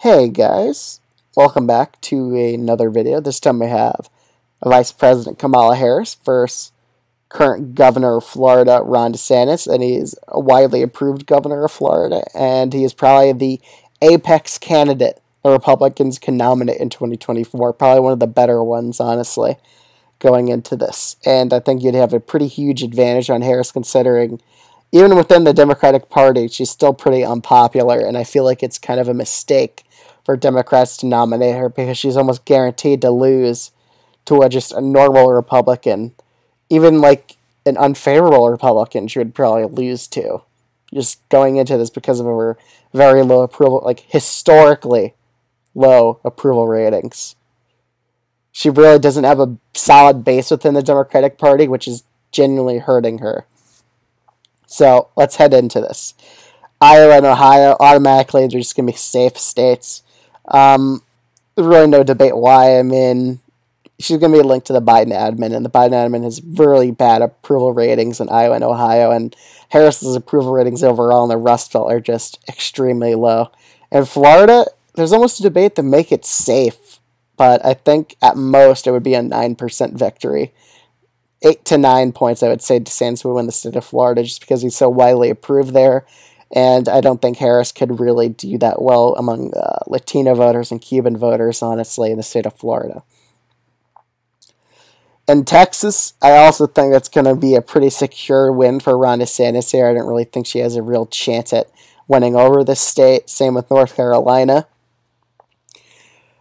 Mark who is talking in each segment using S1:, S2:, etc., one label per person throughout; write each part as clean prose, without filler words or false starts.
S1: Hey guys, welcome back to another video. This time we have Vice President Kamala Harris versus current Governor of Florida, Ron DeSantis, and he's a widely approved Governor of Florida, and he is probably the apex candidate the Republicans can nominate in 2024. Probably one of the better ones, honestly, going into this. And I think you'd have a pretty huge advantage on Harris considering even within the Democratic Party, she's still pretty unpopular, and I feel like it's kind of a mistake for Democrats to nominate her because she's almost guaranteed to lose to just a normal Republican. Even like an unfavorable Republican, she would probably lose to. Just going into this because of her very low approval, like historically low approval ratings. She really doesn't have a solid base within the Democratic Party, which is genuinely hurting her. So let's head into this. Iowa and Ohio, automatically, they're just going to be safe states. There's really no debate why. I mean, she's going to be linked to the Biden admin, and the Biden admin has really bad approval ratings in Iowa and Ohio, and Harris's approval ratings overall in the Rust Belt are just extremely low. In Florida, there's almost a debate to make it safe, but I think at most it would be a 9% victory. 8 to 9 points, I would say DeSantis would win the state of Florida just because he's so widely approved there. And I don't think Harris could really do that well among Latino voters and Cuban voters, honestly, in the state of Florida. In Texas, I also think that's going to be a pretty secure win for Ron DeSantis here. I don't really think she has a real chance at winning over this state. Same with North Carolina.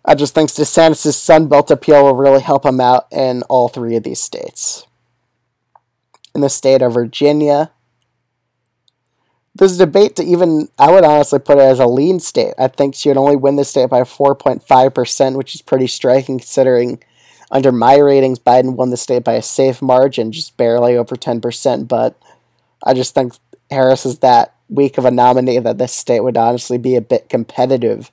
S1: I just think DeSantis' Sun Belt appeal will really help him out in all three of these states. In the state of Virginia, there's a debate to even, I would honestly put it as a lean state. I think she would only win the state by 4.5%, which is pretty striking considering under my ratings, Biden won the state by a safe margin, just barely over 10%, but I just think Harris is that weak of a nominee that this state would honestly be a bit competitive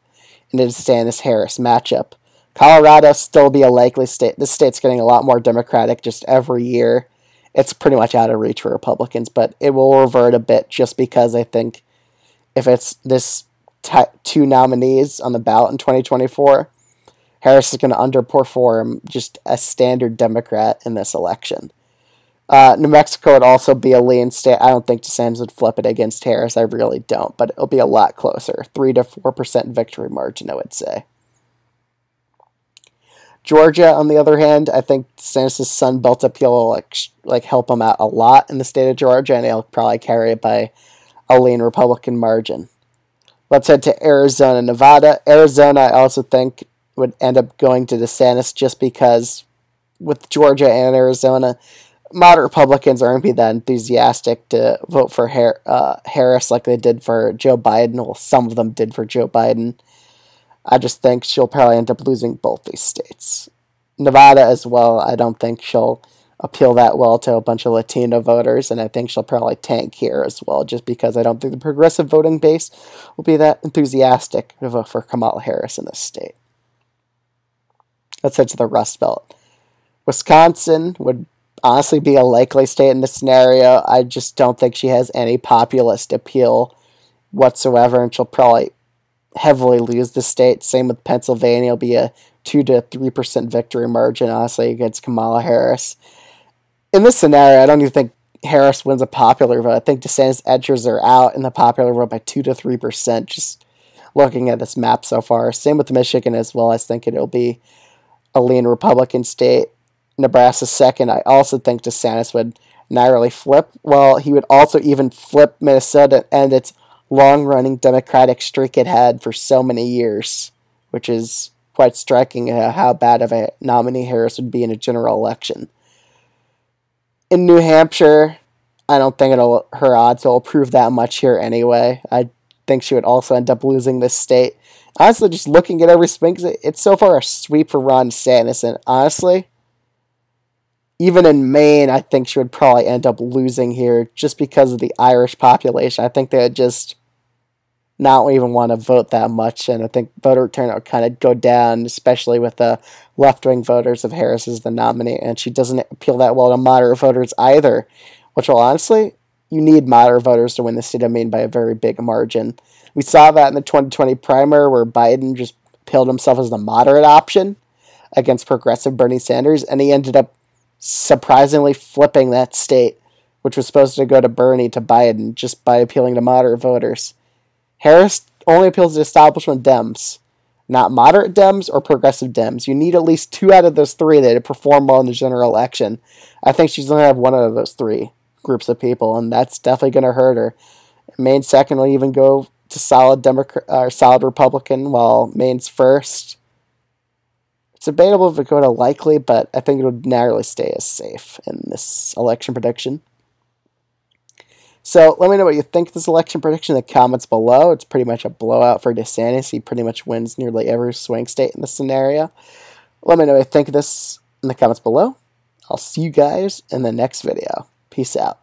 S1: in the DeSantis-Harris matchup. Colorado still be a likely state. This state's getting a lot more Democratic just every year. It's pretty much out of reach for Republicans, but it will revert a bit just because I think if it's this two nominees on the ballot in 2024, Harris is going to underperform just a standard Democrat in this election. New Mexico would also be a lean state. I don't think DeSantis would flip it against Harris. I really don't, but it'll be a lot closer. 3 to 4% victory margin, I would say. Georgia, on the other hand, I think DeSantis' Sun Belt appeal will like help him out a lot in the state of Georgia, and he'll probably carry it by a lean Republican margin. Let's head to Arizona, Nevada. Arizona, I also think, would end up going to DeSantis just because with Georgia and Arizona, moderate Republicans aren't be that enthusiastic to vote for Harris like they did for Joe Biden. Well, some of them did for Joe Biden. I just think she'll probably end up losing both these states. Nevada as well, I don't think she'll appeal that well to a bunch of Latino voters, and I think she'll probably tank here as well, just because I don't think the progressive voting base will be that enthusiastic to vote for Kamala Harris in this state. Let's head to the Rust Belt. Wisconsin would honestly be a likely state in this scenario. I just don't think she has any populist appeal whatsoever, and she'll probably heavily lose the state. Same with Pennsylvania. It'll be a 2 to 3% victory margin, honestly, against Kamala Harris. In this scenario, I don't even think Harris wins a popular vote. I think DeSantis edges her out in the popular vote by 2 to 3%, just looking at this map so far. Same with Michigan as well. I think it'll be a lean Republican state. Nebraska second. I also think DeSantis would narrowly flip. Well, he would also even flip Minnesota and its long-running Democratic streak it had for so many years, which is quite striking how bad of a nominee Harris would be in a general election. In New Hampshire, I don't think her odds will improve that much here anyway. I think she would also end up losing this state. Honestly, just looking at every spin, it's so far a sweep for Ron DeSantis, and honestly, even in Maine, I think she would probably end up losing here just because of the Irish population. I think they would just not even want to vote that much, and I think voter turnout would kind of go down, especially with the left-wing voters of Harris as the nominee, and she doesn't appeal that well to moderate voters either, which will honestly, you need moderate voters to win the state of Maine by a very big margin. We saw that in the 2020 primary where Biden just peeled himself as the moderate option against progressive Bernie Sanders, and he ended up surprisingly flipping that state, which was supposed to go to Bernie, to Biden, just by appealing to moderate voters. Harris only appeals to establishment Dems, not moderate Dems or progressive Dems. You need at least 2 out of those 3 to perform well in the general election. I think she's going to have 1 out of those 3 groups of people, and that's definitely going to hurt her. Maine's second will even go to solid Democrat or solid Republican, while Maine's first, it's debatable if it go to likely, but I think it would narrowly stay as safe in this election prediction. So let me know what you think of this election prediction in the comments below. It's pretty much a blowout for DeSantis. He pretty much wins nearly every swing state in this scenario. Let me know what you think of this in the comments below. I'll see you guys in the next video. Peace out.